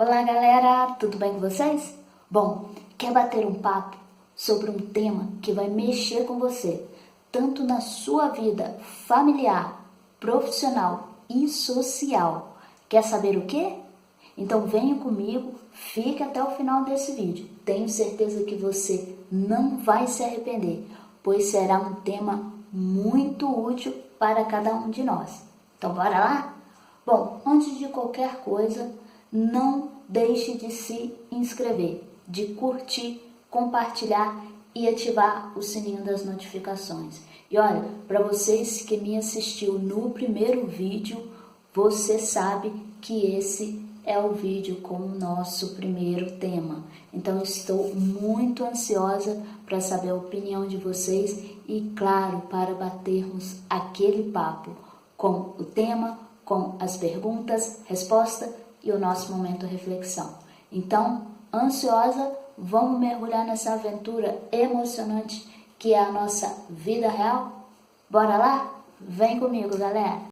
Olá galera, tudo bem com vocês? Bom, quer bater um papo sobre um tema que vai mexer com você, tanto na sua vida familiar, profissional e social. Quer saber o quê? Então venha comigo, fique até o final desse vídeo. Tenho certeza que você não vai se arrepender, pois será um tema muito útil para cada um de nós. Então bora lá? Bom, antes de qualquer coisa, não deixe de se inscrever, de curtir, compartilhar e ativar o sininho das notificações. E olha, para vocês que me assistiu no primeiro vídeo, você sabe que esse é o vídeo com o nosso primeiro tema. Então estou muito ansiosa para saber a opinião de vocês e, claro, para batermos aquele papo com o tema, com as perguntas, respostas e o nosso momento de reflexão. Então, ansiosa, vamos mergulhar nessa aventura emocionante que é a nossa vida real? Bora lá? Vem comigo, galera!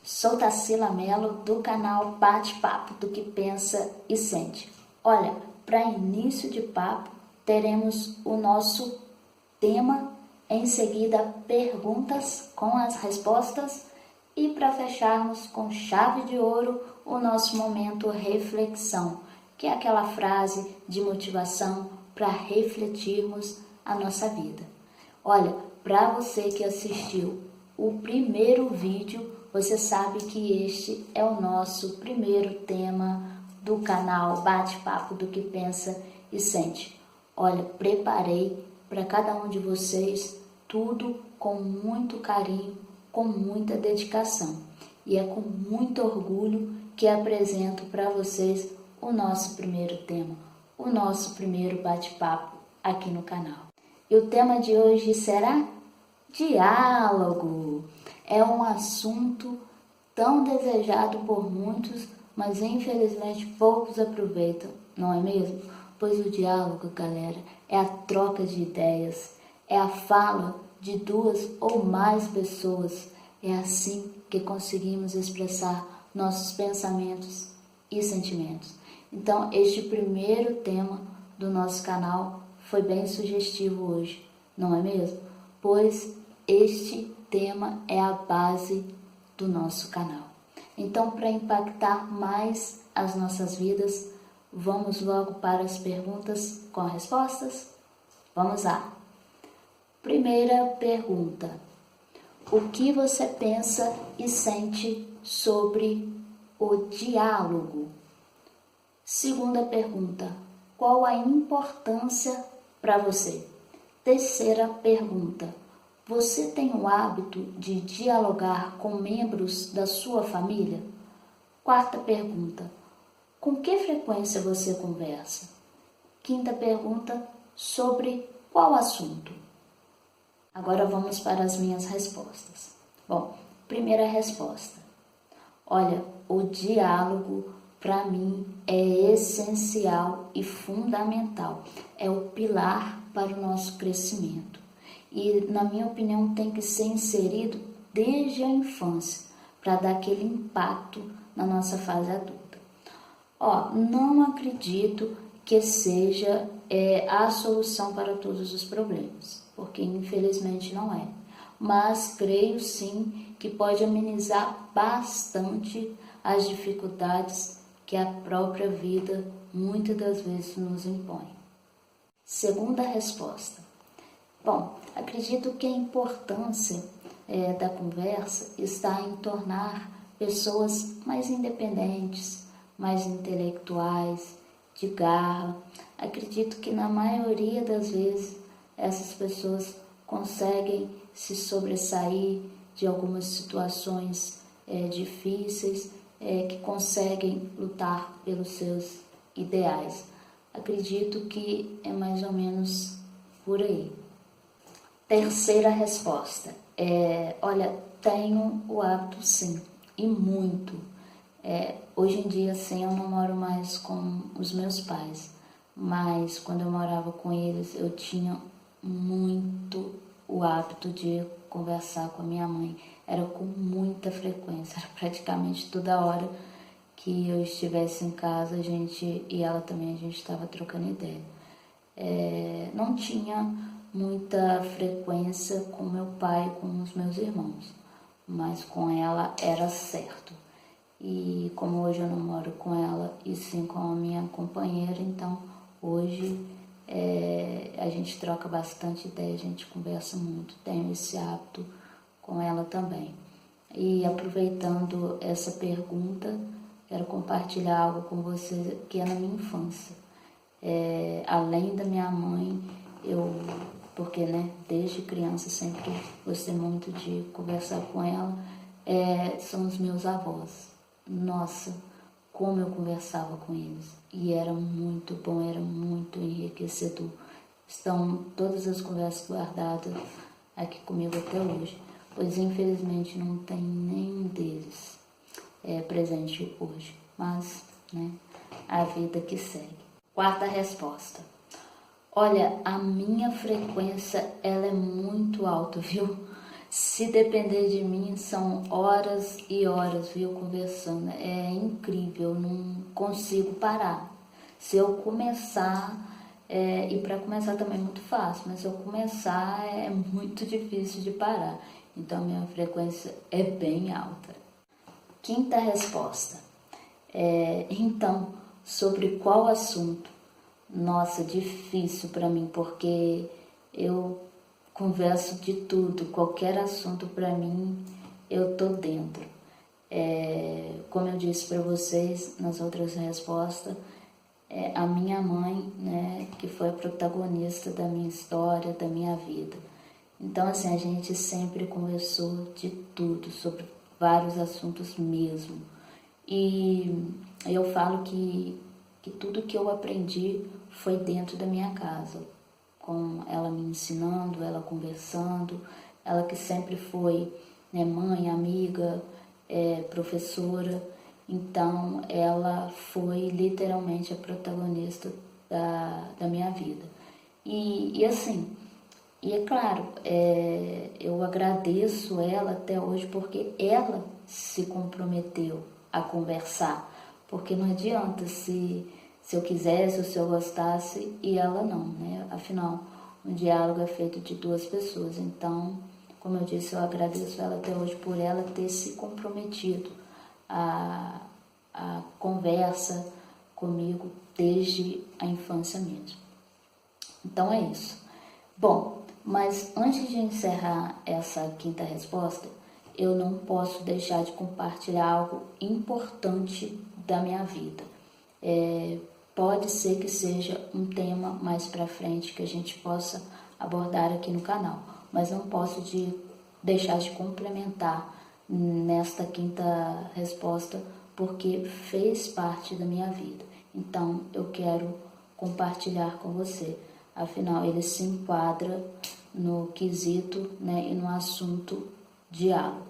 Sou Tarsila Mello, do canal Bate-Papo do que Pensa e Sente. Olha, para início de papo, teremos o nosso tema, em seguida perguntas com as respostas e para fecharmos com chave de ouro o nosso momento reflexão, que é aquela frase de motivação para refletirmos a nossa vida. Olha, para você que assistiu o primeiro vídeo, você sabe que este é o nosso primeiro tema do canal Bate-Papo do que Pensa e Sente. Olha, preparei para cada um de vocês tudo com muito carinho, com muita dedicação. E é com muito orgulho que apresento para vocês o nosso primeiro tema, o nosso primeiro bate-papo aqui no canal. E o tema de hoje será diálogo. É um assunto tão desejado por muitos, mas infelizmente poucos aproveitam, não é mesmo? Pois o diálogo, galera, é a troca de ideias, é a fala de duas ou mais pessoas. É assim que conseguimos expressar nossos pensamentos e sentimentos. Então, este primeiro tema do nosso canal foi bem sugestivo hoje, não é mesmo? Pois este tema é a base do nosso canal. Então, para impactar mais as nossas vidas, vamos logo para as perguntas com respostas? Vamos lá! Primeira pergunta: o que você pensa e sente sobre o diálogo? Segunda pergunta: qual a importância para você? Terceira pergunta: você tem o hábito de dialogar com membros da sua família? Quarta pergunta: com que frequência você conversa? Quinta pergunta: sobre qual assunto? Agora vamos para as minhas respostas. Bom, primeira resposta: olha, o diálogo para mim é essencial e fundamental. É o pilar para o nosso crescimento. E, na minha opinião, tem que ser inserido desde a infância, para dar aquele impacto na nossa fase adulta. Não acredito que seja a solução para todos os problemas, porque infelizmente não é. Mas creio sim que pode amenizar bastante as dificuldades que a própria vida muitas das vezes nos impõe. Segunda resposta: bom, acredito que a importância da conversa está em tornar pessoas mais independentes, mais intelectuais, de garra. Acredito que na maioria das vezes essas pessoas conseguem se sobressair de algumas situações difíceis, que conseguem lutar pelos seus ideais. Acredito que é mais ou menos por aí. Terceira resposta: olha, tenho o hábito sim, e muito. Hoje em dia, sim, eu não moro mais com os meus pais, mas quando eu morava com eles, eu tinha muito o hábito de conversar com a minha mãe. Era com muita frequência, era praticamente toda hora que eu estivesse em casa, a gente, e ela também, a gente estava trocando ideia. Não tinha muita frequência com meu pai e com os meus irmãos, mas com ela era certo. E como hoje eu não moro com ela e sim com a minha companheira, então hoje a gente troca bastante ideia, a gente conversa muito, tenho esse hábito com ela também. E aproveitando essa pergunta, quero compartilhar algo com você que é na minha infância. Além da minha mãe, porque desde criança sempre gostei muito de conversar com ela, são os meus avós. Nossa, como eu conversava com eles. E era muito bom, era muito enriquecedor. Estão todas as conversas guardadas aqui comigo até hoje, pois infelizmente não tem nenhum deles presente hoje. Mas, a vida que segue. Quarta resposta. Olha, a minha frequência, ela é muito alta, viu? Se depender de mim, são horas e horas, viu, conversando. É incrível, não consigo parar. Se eu começar, e para começar também é muito fácil, mas se eu começar é muito difícil de parar. Então, minha frequência é bem alta. Quinta resposta. Então, sobre qual assunto? Nossa, difícil para mim, porque eu converso de tudo, qualquer assunto para mim, eu tô dentro. Como eu disse para vocês nas outras respostas, a minha mãe, que foi a protagonista da minha história, da minha vida. Então, assim, a gente sempre conversou de tudo, sobre vários assuntos mesmo. E eu falo que tudo que eu aprendi foi dentro da minha casa, com ela me ensinando, ela conversando, ela que sempre foi mãe, amiga, professora. Então ela foi literalmente a protagonista da minha vida. E assim, e é claro, eu agradeço ela até hoje porque ela se comprometeu a conversar, porque não adianta se eu quisesse ou se eu gostasse e ela não, Afinal, um diálogo é feito de duas pessoas. Então, como eu disse, eu agradeço ela até hoje por ela ter se comprometido a conversa comigo desde a infância mesmo. Então é isso. Bom, mas antes de encerrar essa quinta resposta, eu não posso deixar de compartilhar algo importante da minha vida. Pode ser que seja um tema mais para frente que a gente possa abordar aqui no canal, mas não posso deixar de complementar nesta quinta resposta porque fez parte da minha vida. Então eu quero compartilhar com você. Afinal, ele se enquadra no quesito e no assunto diálogo.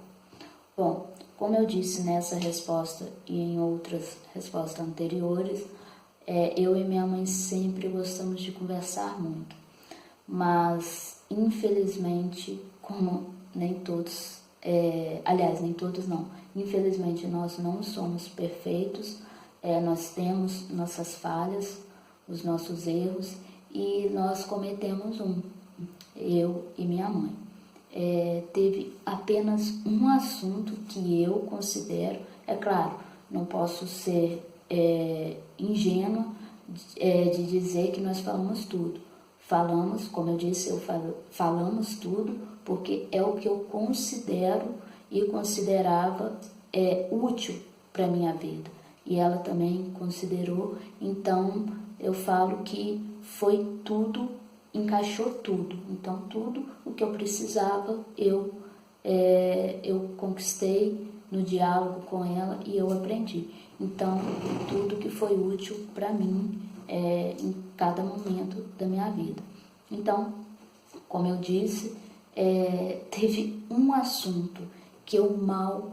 Bom, como eu disse nessa resposta e em outras respostas anteriores, eu e minha mãe sempre gostamos de conversar muito, mas infelizmente, como nem todos, aliás, nem todos não, infelizmente nós não somos perfeitos, nós temos nossas falhas, os nossos erros, e nós cometemos eu e minha mãe. Teve apenas um assunto que eu considero, claro, não posso ser ingênua de dizer que nós falamos tudo. Falamos, como eu disse, falamos tudo porque é o que eu considero e considerava útil para a minha vida. E ela também considerou, então eu falo que foi tudo, encaixou tudo. Então tudo o que eu precisava eu conquistei no diálogo com ela e eu aprendi. Então tudo que foi útil para mim em cada momento da minha vida. Então, como eu disse, teve um assunto que eu mal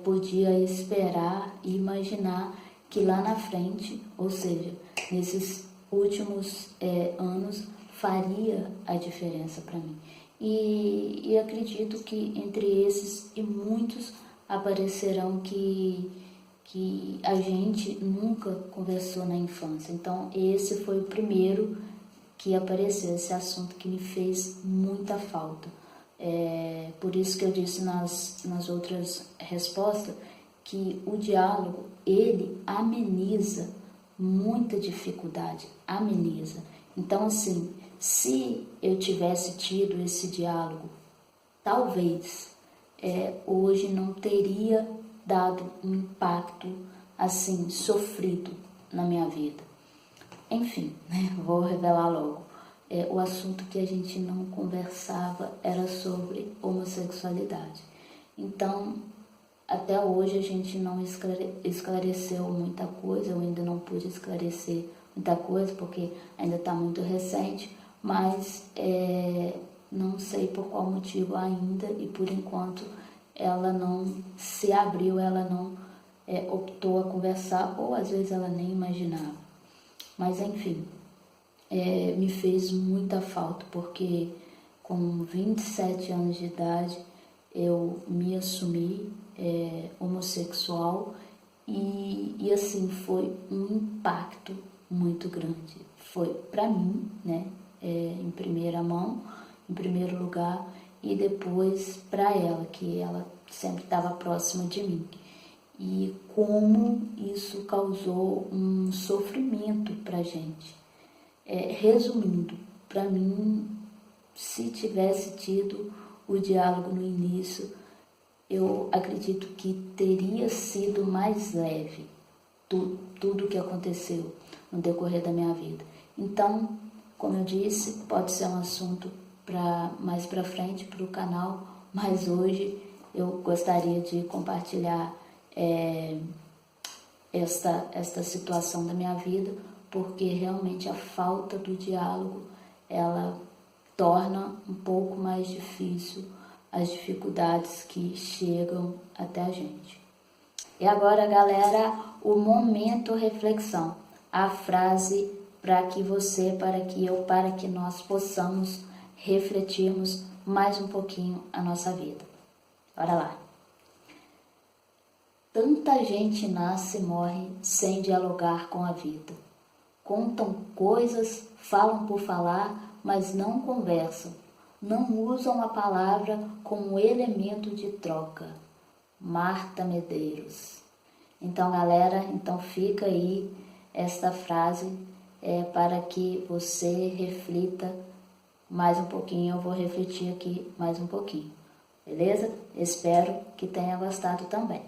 podia esperar e imaginar que lá na frente, ou seja, nesses últimos anos, faria a diferença para mim. E acredito que entre esses e muitos aparecerão que a gente nunca conversou na infância. Então esse foi o primeiro que apareceu, esse assunto que me fez muita falta. Por isso que eu disse nas outras respostas que o diálogo, ele ameniza muita dificuldade, ameniza. Então assim, se eu tivesse tido esse diálogo, talvez hoje não teria dado um impacto assim, sofrido na minha vida. Enfim, vou revelar logo. O assunto que a gente não conversava era sobre homossexualidade. Então, até hoje a gente não esclareceu muita coisa, eu ainda não pude esclarecer muita coisa, porque ainda está muito recente, mas não sei por qual motivo ainda, e por enquanto ela não se abriu, ela não optou a conversar, ou às vezes ela nem imaginava. Mas enfim, me fez muita falta, porque com 27 anos de idade eu me assumi homossexual e assim foi um impacto muito grande. Foi para mim, né, em primeira mão, em primeiro lugar, e depois para ela, que ela sempre estava próxima de mim. E como isso causou um sofrimento para gente. Resumindo, para mim, se tivesse tido o diálogo no início, eu acredito que teria sido mais leve tudo o que aconteceu no decorrer da minha vida. Então, como eu disse, pode ser um assunto mais para frente para o canal, mas hoje eu gostaria de compartilhar esta situação da minha vida, porque realmente a falta do diálogo, ela torna um pouco mais difícil as dificuldades que chegam até a gente. E agora, galera, o momento reflexão, a frase para que nós possamos refletirmos mais um pouquinho a nossa vida. Bora lá. Tanta gente nasce e morre sem dialogar com a vida. Contam coisas, falam por falar, mas não conversam. Não usam a palavra como elemento de troca. Marta Medeiros. Então, galera, fica aí esta frase para que você reflita mais um pouquinho. Eu vou refletir aqui mais um pouquinho, beleza? Espero que tenha gostado também.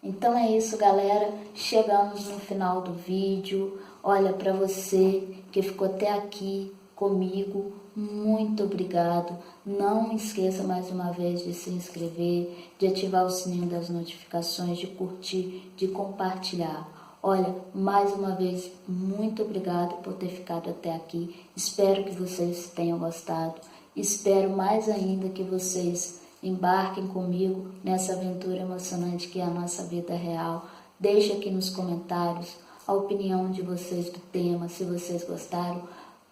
Então é isso, galera, chegamos no final do vídeo. Olha, para você que ficou até aqui comigo, muito obrigado. Não esqueça mais uma vez de se inscrever, de ativar o sininho das notificações, de curtir, de compartilhar. Olha, mais uma vez, muito obrigado por ter ficado até aqui. Espero que vocês tenham gostado. Espero mais ainda que vocês embarquem comigo nessa aventura emocionante que é a nossa vida real. Deixe aqui nos comentários a opinião de vocês do tema, se vocês gostaram,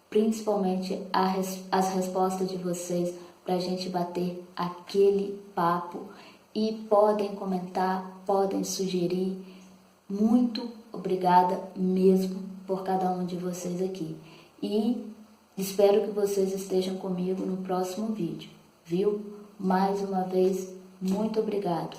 principalmente as respostas de vocês, para a gente bater aquele papo. E podem comentar, podem sugerir. Muito obrigada mesmo por cada um de vocês aqui. E espero que vocês estejam comigo no próximo vídeo, viu? Mais uma vez, muito obrigado.